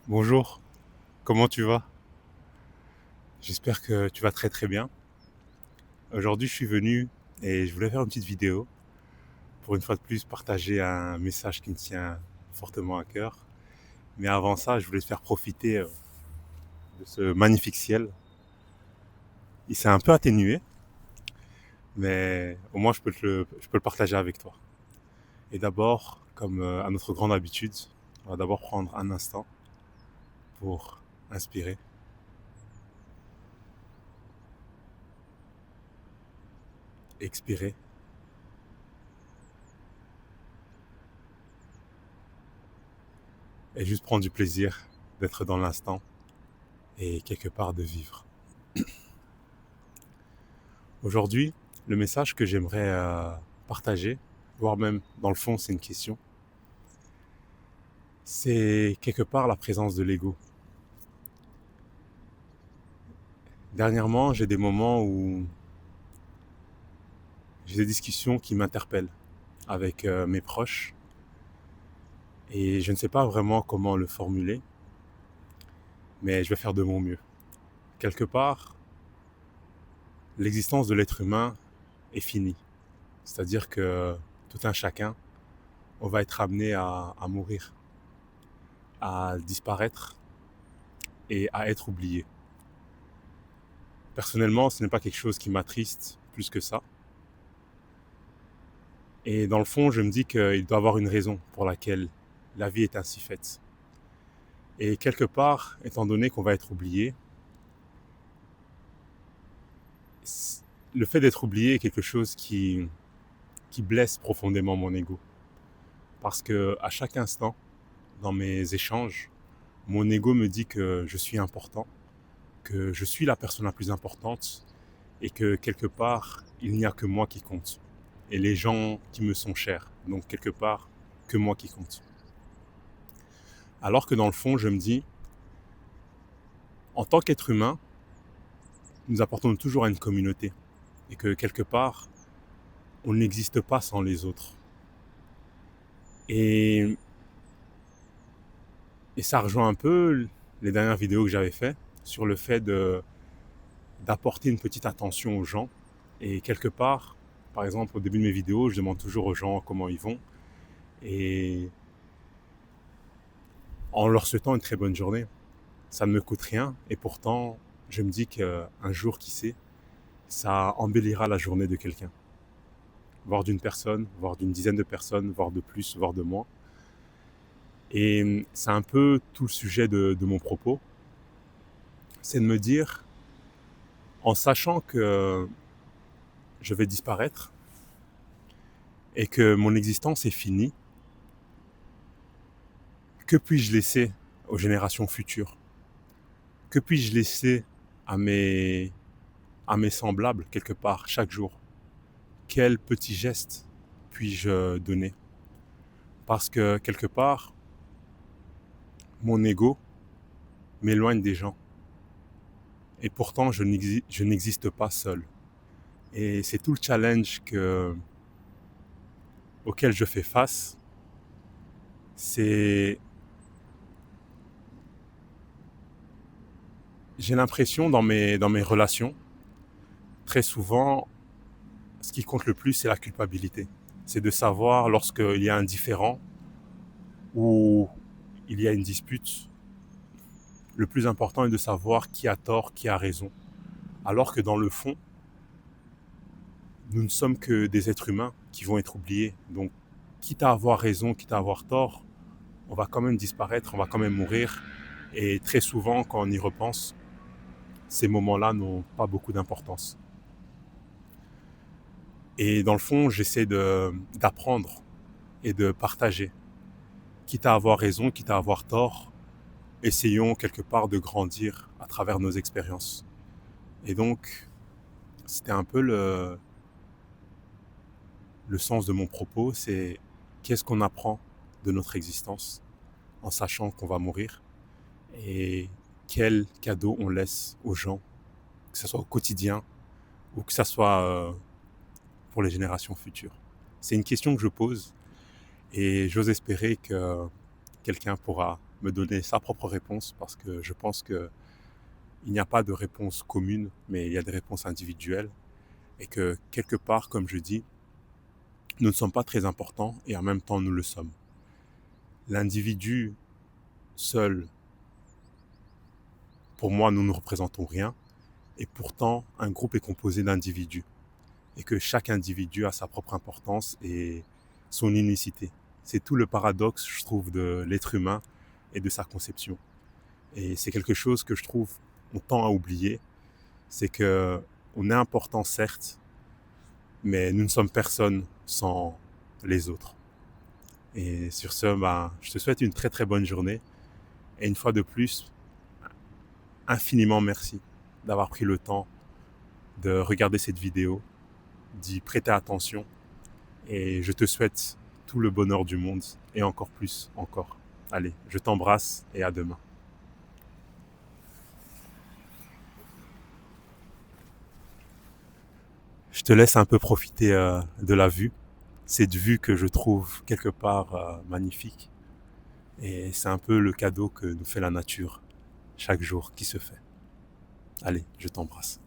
Bonjour, comment tu vas? J'espère que tu vas très très bien. Aujourd'hui, je suis venu et je voulais faire une petite vidéo pour une fois de plus partager un message qui me tient fortement à cœur. Mais avant ça, je voulais te faire profiter de ce magnifique ciel. Il s'est un peu atténué, mais au moins je peux le partager avec toi. Et d'abord, comme à notre grande habitude, on va d'abord prendre un instant pour inspirer, expirer et juste prendre du plaisir d'être dans l'instant et quelque part de vivre. Aujourd'hui, le message que j'aimerais partager, voire même dans le fond c'est une question, c'est quelque part la présence de l'ego. Dernièrement, j'ai des moments où j'ai des discussions qui m'interpellent avec mes proches et je ne sais pas vraiment comment le formuler, mais je vais faire de mon mieux. Quelque part, l'existence de l'être humain est finie. C'est-à-dire que tout un chacun, on va être amené à mourir, à disparaître et à être oublié. Personnellement, ce n'est pas quelque chose qui m'attriste plus que ça. Et dans le fond, je me dis qu'il doit y avoir une raison pour laquelle la vie est ainsi faite. Et quelque part, étant donné qu'on va être oublié, le fait d'être oublié est quelque chose qui blesse profondément mon ego. Parce que à chaque instant, dans mes échanges, mon ego me dit que je suis important, que je suis la personne la plus importante et que quelque part, il n'y a que moi qui compte. Et les gens qui me sont chers. Donc quelque part, que moi qui compte. Alors que dans le fond, je me dis, en tant qu'être humain, nous appartenons toujours à une communauté. Et que quelque part, on n'existe pas sans les autres. Et, et ça rejoint un peu les dernières vidéos que j'avais faites sur le fait d'apporter une petite attention aux gens. Et quelque part, par exemple, au début de mes vidéos, je demande toujours aux gens comment ils vont. Et en leur souhaitant une très bonne journée. Ça ne me coûte rien. Et pourtant, je me dis qu'un jour, qui sait, ça embellira la journée de quelqu'un. Voire d'une personne, voire d'une dizaine de personnes, voire de plus, voire de moins. Et c'est un peu tout le sujet de mon propos. C'est de me dire, en sachant que je vais disparaître et que mon existence est finie, que puis-je laisser aux générations futures? Que puis-je laisser à à mes semblables quelque part chaque jour? Quel petit geste puis-je donner? Parce que quelque part, mon ego m'éloigne des gens. Et pourtant, je n'existe pas seul. Et c'est tout le challenge auquel je fais face. C'est, j'ai l'impression dans mes relations, très souvent, ce qui compte le plus, c'est la culpabilité. C'est de savoir lorsqu'il y a un différend ou il y a une dispute, le plus important est de savoir qui a tort, qui a raison. Alors que dans le fond, nous ne sommes que des êtres humains qui vont être oubliés. Donc, quitte à avoir raison, quitte à avoir tort, on va quand même disparaître, on va quand même mourir. Et très souvent, quand on y repense, ces moments-là n'ont pas beaucoup d'importance. Et dans le fond, d'apprendre et de partager. Quitte à avoir raison, quitte à avoir tort, essayons quelque part de grandir à travers nos expériences. Et donc, c'était un peu le sens de mon propos, c'est qu'est-ce qu'on apprend de notre existence en sachant qu'on va mourir et quel cadeau on laisse aux gens, que ce soit au quotidien ou que ce soit pour les générations futures. C'est une question que je pose et j'ose espérer que quelqu'un pourra me donner sa propre réponse parce que je pense qu'il n'y a pas de réponse commune, mais il y a des réponses individuelles et que quelque part, comme je dis, nous ne sommes pas très importants et en même temps nous le sommes. L'individu seul, pour moi, nous ne représentons rien et pourtant un groupe est composé d'individus et que chaque individu a sa propre importance et son unicité. C'est tout le paradoxe, je trouve, de l'être humain et de sa conception. Et c'est quelque chose que je trouve on tend à oublier, c'est que on est important certes, mais nous ne sommes personne sans les autres. Et sur ce, je te souhaite une très très bonne journée. Et une fois de plus, infiniment merci d'avoir pris le temps de regarder cette vidéo, d'y prêter attention. Et je te souhaite tout le bonheur du monde et encore plus encore. Allez, je t'embrasse et à demain. Je te laisse un peu profiter de la vue. Cette vue que je trouve quelque part magnifique. Et c'est un peu le cadeau que nous fait la nature chaque jour qui se fait. Allez, je t'embrasse.